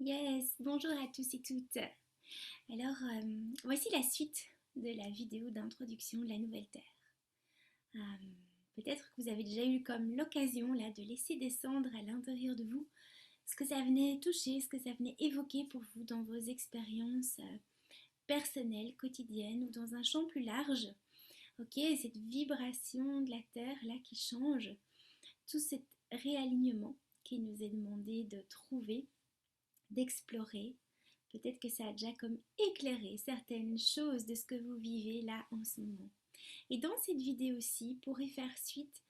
Yes, bonjour à tous et toutes. Alors, voici la suite de la vidéo d'introduction de la nouvelle Terre. Euh, Peut-être que vous avez déjà eu comme l'occasion là de laisser descendre à l'intérieur de vous ce que ça venait toucher, ce que ça venait évoquer pour vous dans vos expériences personnelles, quotidiennes ou dans un champ plus large. Ok, cette vibration de la Terre là qui change, tout cet réalignement qui nous est demandé de trouver, d'explorer. Peut-être que ça a déjà comme éclairé certaines choses de ce que vous vivez là en ce moment. Et dans cette vidéo-ci, pour y faire suite,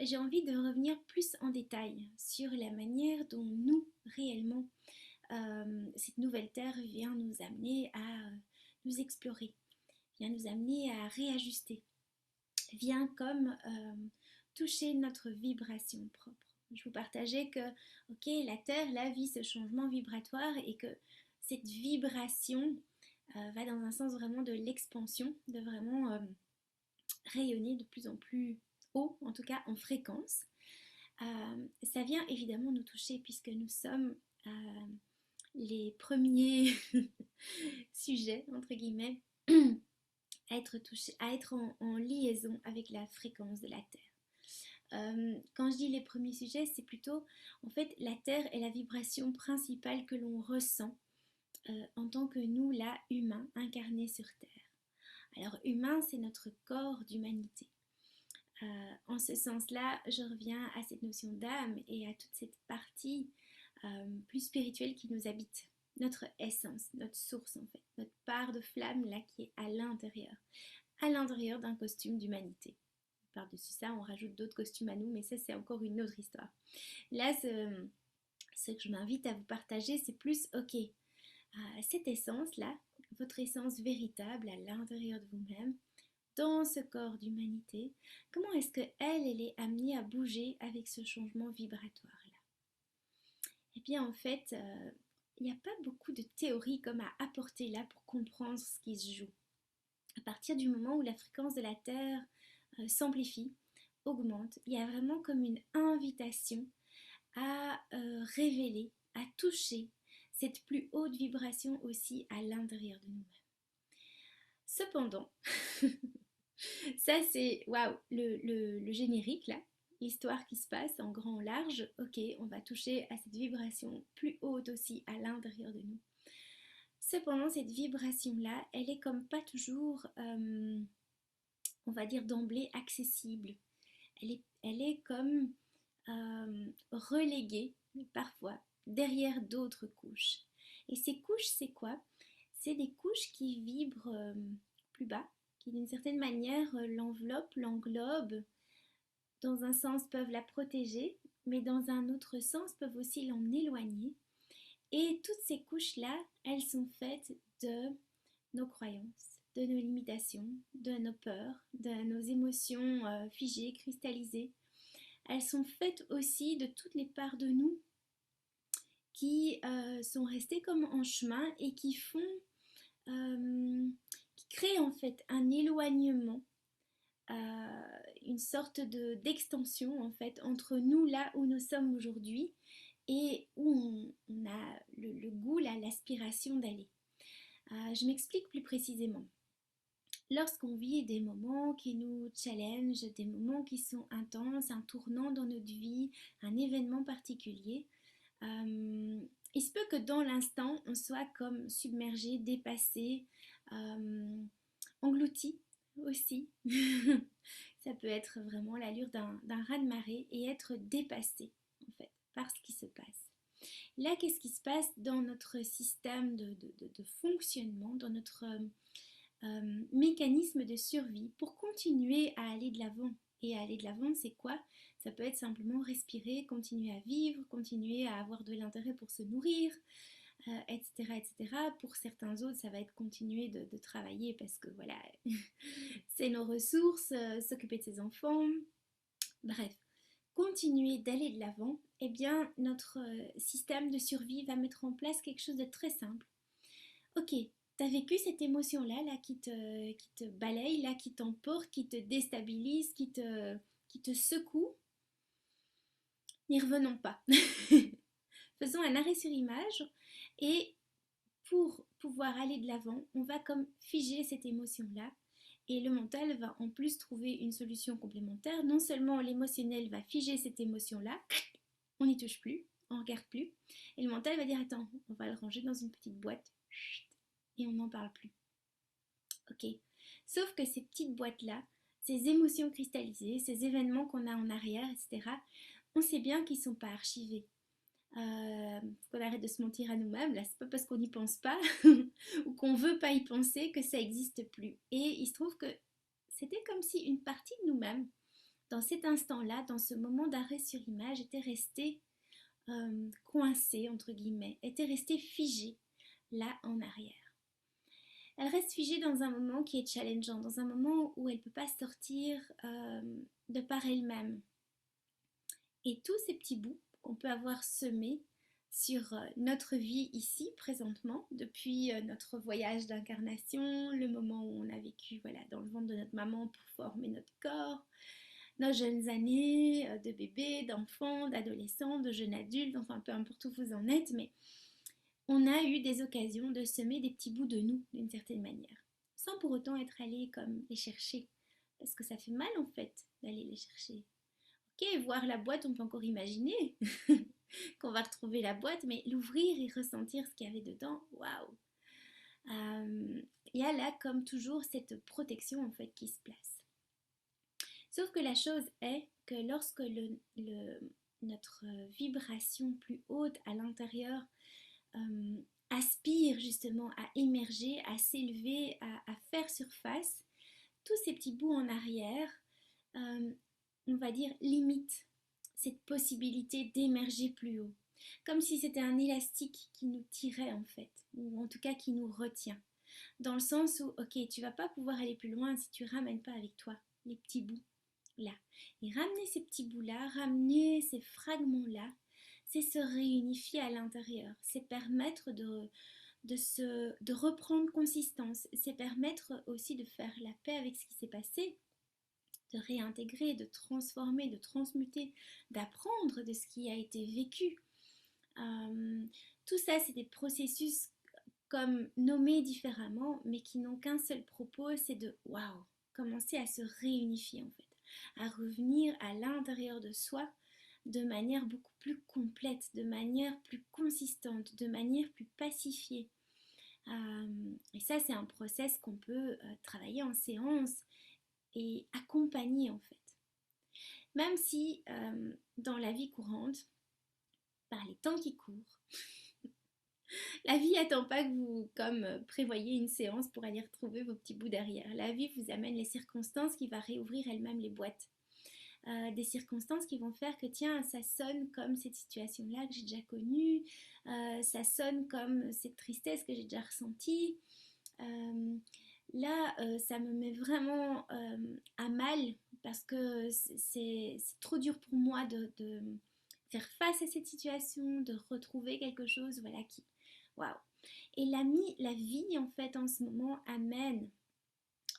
j'ai envie de revenir plus en détail sur la manière dont nous, réellement, cette nouvelle Terre vient nous amener à nous explorer, vient nous amener à réajuster, vient comme toucher notre vibration propre. Je vous partageais que, ok, la Terre, là, vit ce changement vibratoire et que cette vibration va dans un sens vraiment de l'expansion, de vraiment rayonner de plus en plus haut, en tout cas en fréquence. Ça vient évidemment nous toucher puisque nous sommes les premiers sujets, entre guillemets, à être touchés, à être en liaison avec la fréquence de la Terre. Quand je dis les premiers sujets, c'est plutôt, en fait, la Terre est la vibration principale que l'on ressent en tant que nous, là, humains, incarnés sur Terre. Alors, humain, c'est notre corps d'humanité. En ce sens-là, je reviens à cette notion d'âme et à toute cette partie plus spirituelle qui nous habite. Notre essence, notre source en fait, notre part de flamme là qui est à l'intérieur d'un costume d'humanité. Par-dessus ça, on rajoute d'autres costumes à nous, mais ça c'est encore une autre histoire. Là, ce que je m'invite à vous partager, c'est plus, ok, cette essence-là, votre essence véritable à l'intérieur de vous-même, dans ce corps d'humanité, comment est-ce qu'elle est amenée à bouger avec ce changement vibratoire-là? Eh bien, en fait, il n'y a pas beaucoup de théories comme à apporter là pour comprendre ce qui se joue. À partir du moment où la fréquence de la Terre s'amplifie, augmente, il y a vraiment comme une invitation à révéler, à toucher cette plus haute vibration aussi à l'intérieur de nous-mêmes. Cependant, ça c'est waouh, le générique là, l'histoire qui se passe en grand en large. Ok, on va toucher à cette vibration plus haute aussi à l'intérieur de nous. Cependant, cette vibration là, elle est comme pas toujours, on va dire d'emblée accessible. Elle est comme reléguée parfois derrière d'autres couches. Et ces couches, c'est quoi? C'est des couches qui vibrent plus bas, qui d'une certaine manière l'enveloppent, l'englobent, dans un sens peuvent la protéger, mais dans un autre sens peuvent aussi l'en éloigner. Et toutes ces couches-là, elles sont faites de nos croyances, de nos limitations, de nos peurs, de nos émotions figées, cristallisées. Elles sont faites aussi de toutes les parts de nous qui sont restées comme en chemin et qui qui créent en fait un éloignement, une sorte d'extension en fait entre nous là où nous sommes aujourd'hui et où on a le goût, l'aspiration d'aller. Je m'explique plus précisément. Lorsqu'on vit des moments qui nous challengent, des moments qui sont intenses, un tournant dans notre vie, un événement particulier, il se peut que dans l'instant, on soit comme submergé, dépassé, englouti aussi. Ça peut être vraiment l'allure d'un raz-de-marée et être dépassé en fait par ce qui se passe. Là, qu'est-ce qui se passe dans notre système de fonctionnement, dans notre mécanisme de survie pour continuer à aller de l'avant? Et aller de l'avant, c'est quoi? Ça peut être simplement respirer, continuer à vivre, continuer à avoir de l'intérêt pour se nourrir, etc., etc. Pour certains autres, ça va être continuer de travailler parce que voilà, c'est nos ressources, s'occuper de ses enfants, bref. Continuer d'aller de l'avant, eh bien, notre système de survie va mettre en place quelque chose de très simple. Ok, t'as vécu cette émotion-là là, qui te balaye, là, qui t'emporte, qui te déstabilise, qui te secoue. N'y revenons pas. Faisons un arrêt sur image et pour pouvoir aller de l'avant, on va comme figer cette émotion-là et le mental va en plus trouver une solution complémentaire. Non seulement l'émotionnel va figer cette émotion-là, on n'y touche plus, on ne regarde plus, et le mental va dire attends, on va le ranger dans une petite boîte et on n'en parle plus. Ok. Sauf que ces petites boîtes-là, ces émotions cristallisées, ces événements qu'on a en arrière, etc., on sait bien qu'ils ne sont pas archivés. Qu'on arrête de se mentir à nous-mêmes, là c'est pas parce qu'on n'y pense pas ou qu'on veut pas y penser que ça n'existe plus. Et il se trouve que c'était comme si une partie de nous-mêmes, dans cet instant-là, dans ce moment d'arrêt sur image, était restée coincée, entre guillemets, était restée figée là en arrière. Elle reste figée dans un moment qui est challengeant, dans un moment où elle ne peut pas sortir de par elle-même. Et tous ces petits bouts qu'on peut avoir semés sur notre vie ici, présentement, depuis notre voyage d'incarnation, le moment où on a vécu voilà, dans le ventre de notre maman pour former notre corps, nos jeunes années de bébé, d'enfant, d'adolescent, de jeune adulte, enfin peu importe où vous en êtes, mais on a eu des occasions de semer des petits bouts de nous d'une certaine manière, sans pour autant être allé comme les chercher, parce que ça fait mal en fait d'aller les chercher. Ok, voir la boîte, on peut encore imaginer qu'on va retrouver la boîte, mais l'ouvrir et ressentir ce qu'il y avait dedans, waouh! Il y a là, comme toujours, cette protection en fait qui se place. Sauf que la chose est que lorsque notre vibration plus haute à l'intérieur aspire justement à émerger, à s'élever, à faire surface, tous ces petits bouts en arrière, on va dire, limitent cette possibilité d'émerger plus haut. Comme si c'était un élastique qui nous tirait en fait, ou en tout cas qui nous retient. Dans le sens où, ok, tu vas pas pouvoir aller plus loin si tu ramènes pas avec toi les petits bouts là. Et ramener ces petits bouts là, ramener ces fragments là, c'est se réunifier à l'intérieur, c'est permettre de reprendre consistance, c'est permettre aussi de faire la paix avec ce qui s'est passé, de réintégrer, de transformer, de transmuter, d'apprendre de ce qui a été vécu. Tout ça, c'est des processus comme nommés différemment, mais qui n'ont qu'un seul propos, c'est de waouh, commencer à se réunifier en fait, à revenir à l'intérieur de soi de manière beaucoup plus complète, de manière plus consistante, de manière plus pacifiée. Et ça, c'est un process qu'on peut travailler en séance et accompagner en fait. Même si dans la vie courante, par les temps qui courent, la vie n'attend pas que vous comme prévoyez une séance pour aller retrouver vos petits bouts derrière. La vie vous amène les circonstances qui vont réouvrir elles-mêmes les boîtes. Des circonstances qui vont faire que tiens, ça sonne comme cette situation-là que j'ai déjà connue, ça sonne comme cette tristesse que j'ai déjà ressentie. Là, ça me met vraiment à mal parce que c'est trop dur pour moi de faire face à cette situation, de retrouver quelque chose, voilà, qui... Waouh! Et la vie, en fait, en ce moment, amène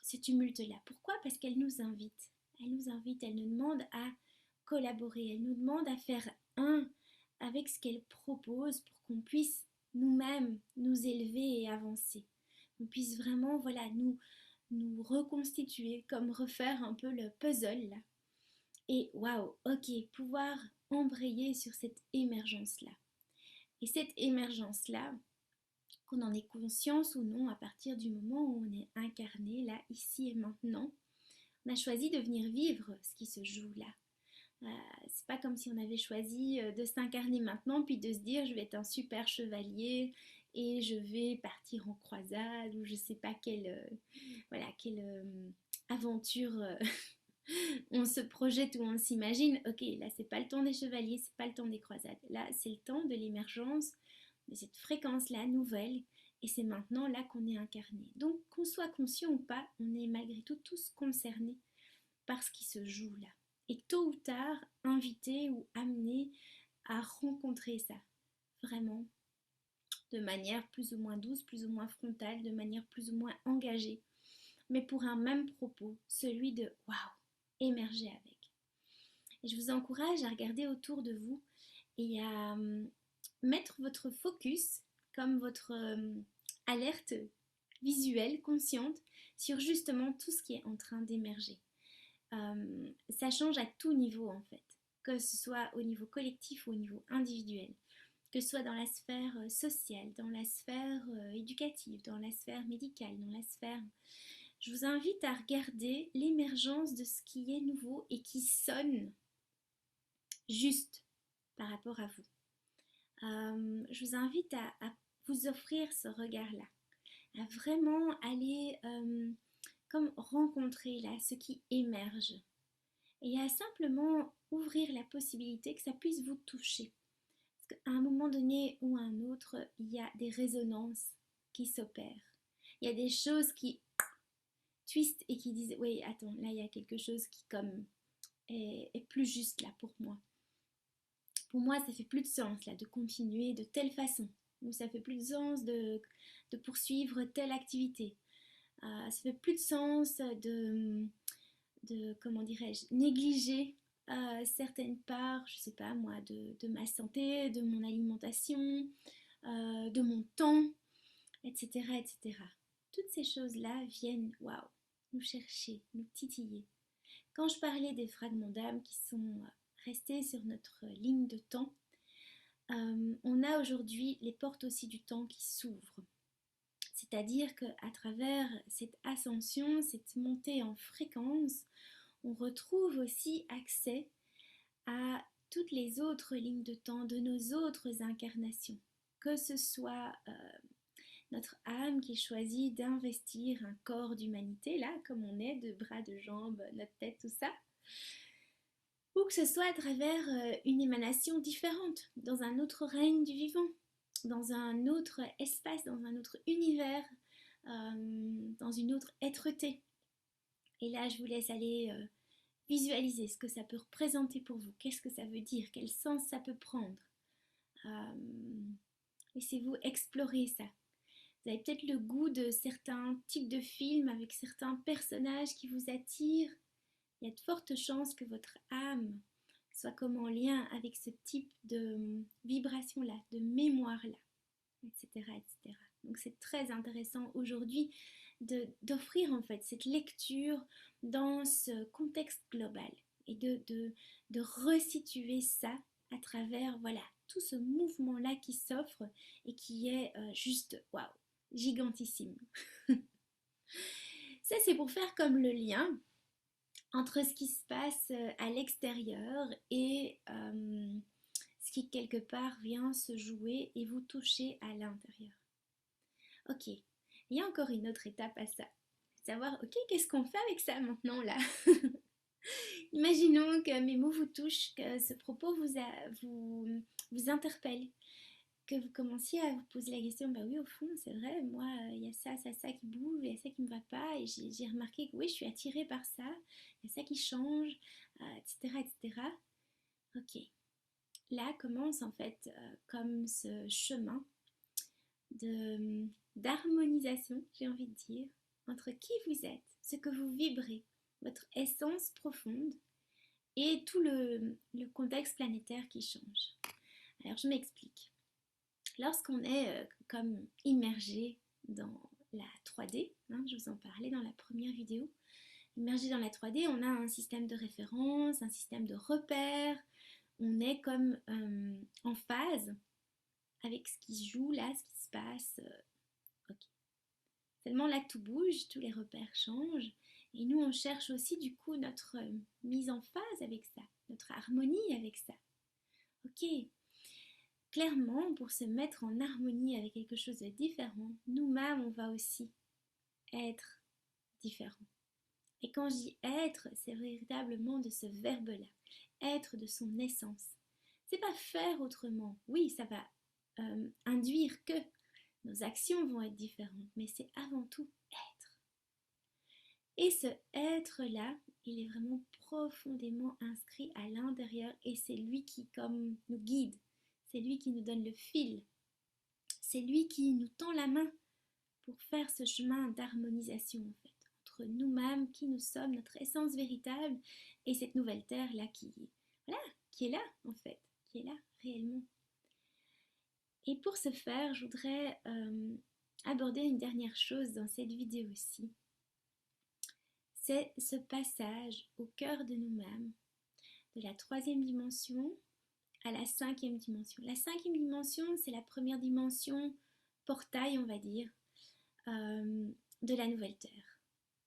ce tumulte-là. Pourquoi? Parce qu'elle nous invite. Elle nous invite, elle nous demande à collaborer, elle nous demande à faire un avec ce qu'elle propose pour qu'on puisse nous-mêmes nous élever et avancer. Qu'on puisse vraiment, voilà, nous reconstituer, comme refaire un peu le puzzle là. Et waouh, ok, pouvoir embrayer sur cette émergence-là. Et cette émergence-là, qu'on en ait conscience ou non, à partir du moment où on est incarné, là, ici et maintenant, on a choisi de venir vivre ce qui se joue là. C'est pas comme si on avait choisi de s'incarner maintenant puis de se dire je vais être un super chevalier et je vais partir en croisade ou je sais pas quelle aventure on se projette ou on s'imagine. Ok, là c'est pas le temps des chevaliers, c'est pas le temps des croisades. Là c'est le temps de l'émergence de cette fréquence là nouvelle et c'est maintenant là qu'on est incarné. Donc qu'on soit conscient ou pas, on est malgré tout tous concernés par ce qui se joue là. Et tôt ou tard, invité ou amené à rencontrer ça, vraiment, de manière plus ou moins douce, plus ou moins frontale, de manière plus ou moins engagée, mais pour un même propos, celui de waouh, émerger avec. Et je vous encourage à regarder autour de vous et à mettre votre focus comme votre alerte visuelle, consciente, sur justement tout ce qui est en train d'émerger. Ça change à tout niveau en fait, que ce soit au niveau collectif ou au niveau individuel, que ce soit dans la sphère sociale, dans la sphère éducative, dans la sphère médicale, dans la sphère... Je vous invite à regarder l'émergence de ce qui est nouveau et qui sonne juste par rapport à vous. Je vous invite à vous offrir ce regard-là, à vraiment aller comme rencontrer là ce qui émerge et à simplement ouvrir la possibilité que ça puisse vous toucher. Parce qu'à un moment donné ou à un autre, il y a des résonances qui s'opèrent. Il y a des choses qui twistent et qui disent oui, attends, là il y a quelque chose qui comme est plus juste là pour moi. Pour moi, ça fait plus de sens là de continuer de telle façon. Ou ça fait plus de sens de poursuivre telle activité. Ça fait plus de sens de comment dirais-je, négliger certaines parts, je sais pas moi, de ma santé, de mon alimentation, de mon temps, etc., etc. Toutes ces choses-là viennent, waouh, nous chercher, nous titiller. Quand je parlais des fragments d'âme qui sont restés sur notre ligne de temps, on a aujourd'hui les portes aussi du temps qui s'ouvrent. C'est-à-dire qu'à travers cette ascension, cette montée en fréquence, on retrouve aussi accès à toutes les autres lignes de temps de nos autres incarnations. Que ce soit notre âme qui choisit d'investir un corps d'humanité, là, comme on est, de bras, de jambes, notre tête, tout ça, ou que ce soit à travers une émanation différente, dans un autre règne du vivant, dans un autre espace, dans un autre univers, dans une autre êtreté. Et là, je vous laisse aller visualiser ce que ça peut représenter pour vous, qu'est-ce que ça veut dire, quel sens ça peut prendre. Laissez-vous explorer ça. Vous avez peut-être le goût de certains types de films avec certains personnages qui vous attirent. Il y a de fortes chances que votre âme soit comme en lien avec ce type de vibration-là, de mémoire-là, etc., etc. Donc c'est très intéressant aujourd'hui d'offrir en fait cette lecture dans ce contexte global et de resituer ça à travers voilà tout ce mouvement-là qui s'offre et qui est juste waouh, gigantissime. Ça c'est pour faire comme le lien entre ce qui se passe à l'extérieur et ce qui quelque part vient se jouer et vous toucher à l'intérieur. Ok, il y a encore une autre étape à ça. Savoir, ok, qu'est-ce qu'on fait avec ça maintenant là? Imaginons que mes mots vous touchent, que ce propos vous interpelle, que vous commenciez à vous poser la question, bah oui, au fond, c'est vrai, moi, il y a ça, ça, ça qui bouge, il y a ça qui ne me va pas, et j'ai remarqué que oui, je suis attirée par ça, il y a ça qui change, etc., etc. Ok, là commence en fait comme ce chemin d'harmonisation, j'ai envie de dire, entre qui vous êtes, ce que vous vibrez, votre essence profonde et tout le contexte planétaire qui change. Alors je m'explique. Lorsqu'on est comme immergé dans la 3D, hein, je vous en parlais dans la première vidéo, immergé dans la 3D, on a un système de référence, un système de repères, on est comme en phase avec ce qui se joue là, ce qui se passe. Ok. Seulement là tout bouge, tous les repères changent et nous on cherche aussi du coup notre mise en phase avec ça, notre harmonie avec ça. Ok, clairement pour se mettre en harmonie avec quelque chose de différent, nous-mêmes on va aussi être différents. Et quand je dis être, c'est véritablement de ce verbe-là, être de son essence. C'est pas faire autrement. Oui, ça va induire que nos actions vont être différentes, mais c'est avant tout être. Et ce être-là, il est vraiment profondément inscrit à l'intérieur et c'est lui qui comme nous guide, c'est lui qui nous donne le fil, c'est lui qui nous tend la main pour faire ce chemin d'harmonisation en fait, entre nous-mêmes, qui nous sommes, notre essence véritable et cette nouvelle terre là qui est là en fait, qui est là réellement. Et pour ce faire, je voudrais aborder une dernière chose dans cette vidéo-ci. C'est ce passage au cœur de nous-mêmes, de la 3e dimension à la 5e dimension. La 5e dimension, c'est la première dimension portail, on va dire, de la nouvelle Terre.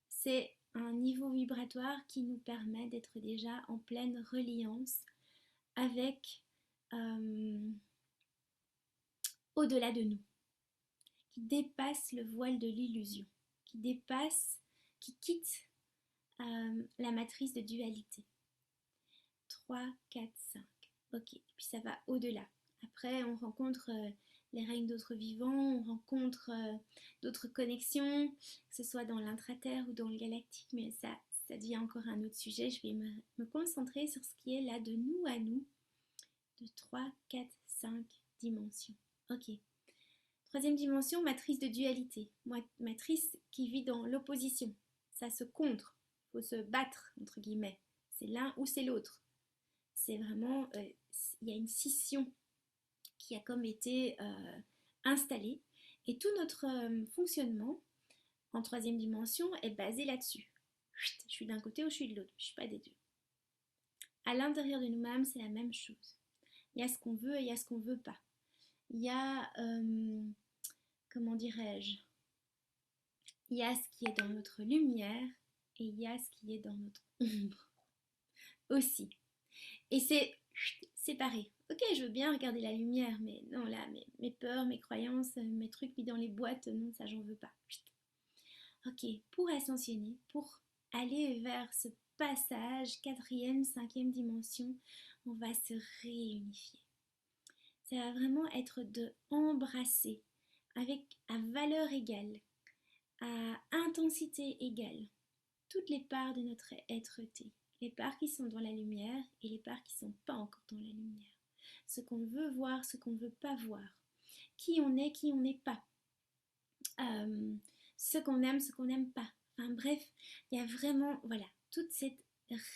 C'est un niveau vibratoire qui nous permet d'être déjà en pleine reliance avec au-delà de nous, qui dépasse le voile de l'illusion, qui quitte la matrice de dualité. 3, 4, 5. Ok, et puis ça va au-delà. Après, on rencontre les règnes d'autres vivants, on rencontre d'autres connexions, que ce soit dans l'intraterre ou dans le galactique, mais ça devient encore un autre sujet. Je vais me concentrer sur ce qui est là de nous à nous, de 3, 4, 5 dimensions. Ok. 3e dimension, matrice de dualité, matrice qui vit dans l'opposition. Ça se contre, il faut se battre, entre guillemets. C'est l'un ou c'est l'autre. C'est vraiment, il y a une scission qui a comme été installée. Et tout notre fonctionnement en 3e dimension est basé là-dessus. Je suis d'un côté ou je suis de l'autre, je ne suis pas des deux. À l'intérieur de nous-mêmes, c'est la même chose. Il y a ce qu'on veut et il y a ce qu'on ne veut pas. Il y a, comment dirais-je, il y a ce qui est dans notre lumière et il y a ce qui est dans notre ombre aussi. Et c'est séparé. Ok, je veux bien regarder la lumière, mais non, là, mes peurs, mes croyances, mes trucs mis dans les boîtes, non, ça, j'en veux pas. Ok, pour ascensionner, pour aller vers ce passage, 4e, 5e dimension, on va se réunifier. Ça va vraiment être de embrasser avec à valeur égale, à intensité égale, toutes les parts de notre être-té. Les parts qui sont dans la lumière et les parts qui ne sont pas encore dans la lumière. Ce qu'on veut voir, ce qu'on ne veut pas voir. Qui on est, qui on n'est pas. Ce qu'on aime, ce qu'on n'aime pas. Enfin bref, il y a vraiment, voilà, toute cette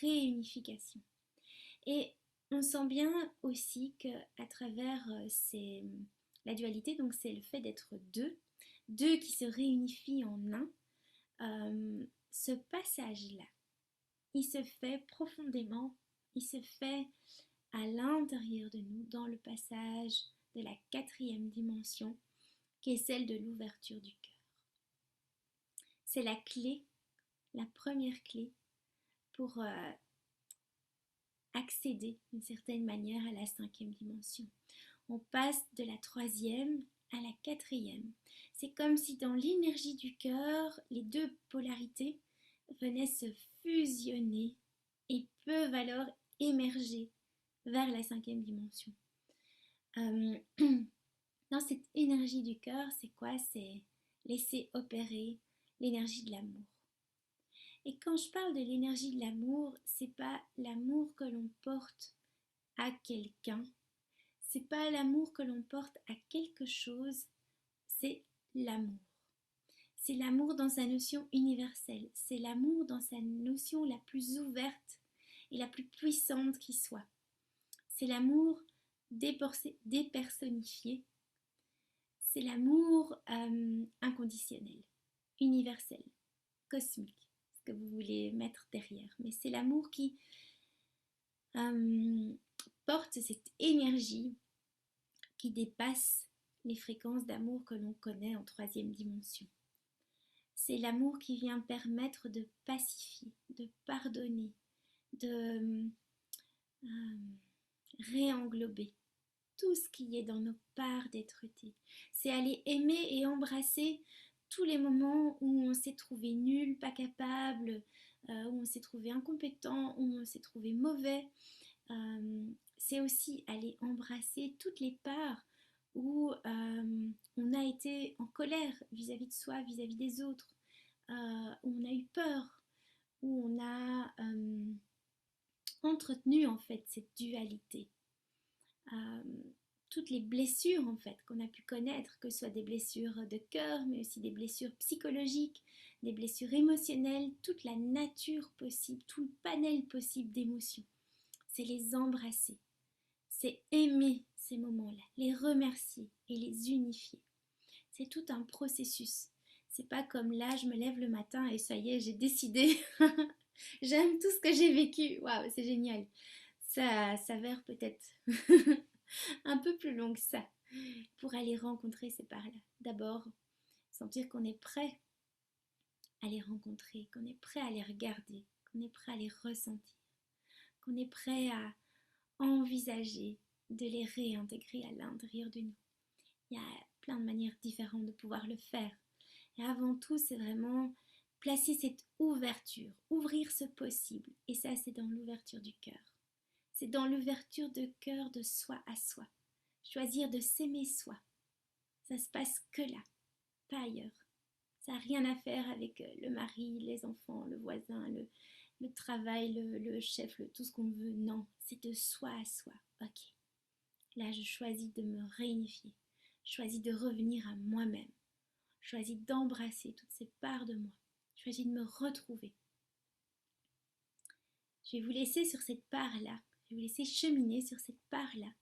réunification. Et on sent bien aussi qu'à travers la dualité, donc c'est le fait d'être deux qui se réunifient en un, ce passage-là, il se fait profondément, il se fait à l'intérieur de nous, dans le passage de la 4e dimension, qui est celle de l'ouverture du cœur. C'est la clé, la première clé pour accéder d'une certaine manière à la 5e dimension. On passe de la 3e à la 4e. C'est comme si dans l'énergie du cœur, les deux polarités venaient se fusionner et peuvent alors émerger vers la 5e dimension. Dans cette énergie du cœur, c'est quoi? C'est laisser opérer l'énergie de l'amour. Et quand je parle de l'énergie de l'amour, c'est pas l'amour que l'on porte à quelqu'un, c'est pas l'amour que l'on porte à quelque chose, c'est l'amour. C'est l'amour dans sa notion universelle, c'est l'amour dans sa notion la plus ouverte et la plus puissante qui soit. C'est l'amour dépersonnifié, c'est l'amour inconditionnel, universel, cosmique, ce que vous voulez mettre derrière. Mais c'est l'amour qui porte cette énergie qui dépasse les fréquences d'amour que l'on connaît en 3e dimension. C'est l'amour qui vient permettre de pacifier, de pardonner, de réenglober tout ce qui est dans nos parts d'être-té. C'est aller aimer et embrasser tous les moments où on s'est trouvé nul, pas capable, où on s'est trouvé incompétent, où on s'est trouvé mauvais. C'est aussi aller embrasser toutes les parts où on a été en colère vis-à-vis de soi, vis-à-vis des autres, où on a eu peur, où on a entretenu en fait cette dualité. Toutes les blessures en fait qu'on a pu connaître, que ce soit des blessures de cœur, mais aussi des blessures psychologiques, des blessures émotionnelles, toute la nature possible, tout le panel possible d'émotions. C'est les embrasser, c'est aimer ces moments-là, les remercier et les unifier. C'est tout un processus. C'est pas comme là, je me lève le matin et ça y est, j'ai décidé. J'aime tout ce que j'ai vécu. Waouh, c'est génial. Ça s'avère peut-être un peu plus long que ça pour aller rencontrer ces parts-là. D'abord, sentir qu'on est prêt à les rencontrer, qu'on est prêt à les regarder, qu'on est prêt à les ressentir, qu'on est prêt à envisager de les réintégrer à l'intérieur de nous. Il y a plein de manières différentes de pouvoir le faire. Et avant tout, c'est vraiment placer cette ouverture, ouvrir ce possible. Et ça, c'est dans l'ouverture du cœur. C'est dans l'ouverture de cœur de soi à soi. Choisir de s'aimer soi. Ça se passe que là, pas ailleurs. Ça n'a rien à faire avec le mari, les enfants, le voisin, le travail, le chef, tout ce qu'on veut. Non, c'est de soi à soi. Ok. Là, je choisis de me réunifier. Je choisis de revenir à moi-même. Je choisis d'embrasser toutes ces parts de moi. Je choisis de me retrouver. Je vais vous laisser sur cette part-là. Je vais vous laisser cheminer sur cette part-là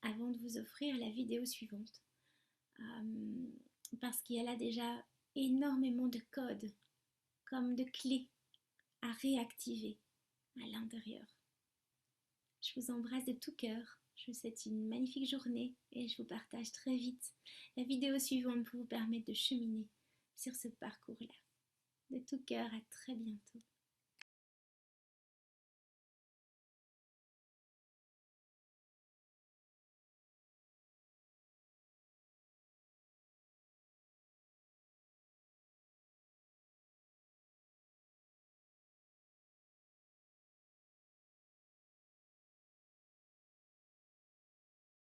avant de vous offrir la vidéo suivante. Parce qu'il y a là déjà énormément de codes, comme de clés à réactiver à l'intérieur. Je vous embrasse de tout cœur. Je vous souhaite une magnifique journée et je vous partage très vite la vidéo suivante pour vous permettre de cheminer sur ce parcours-là. De tout cœur, à très bientôt.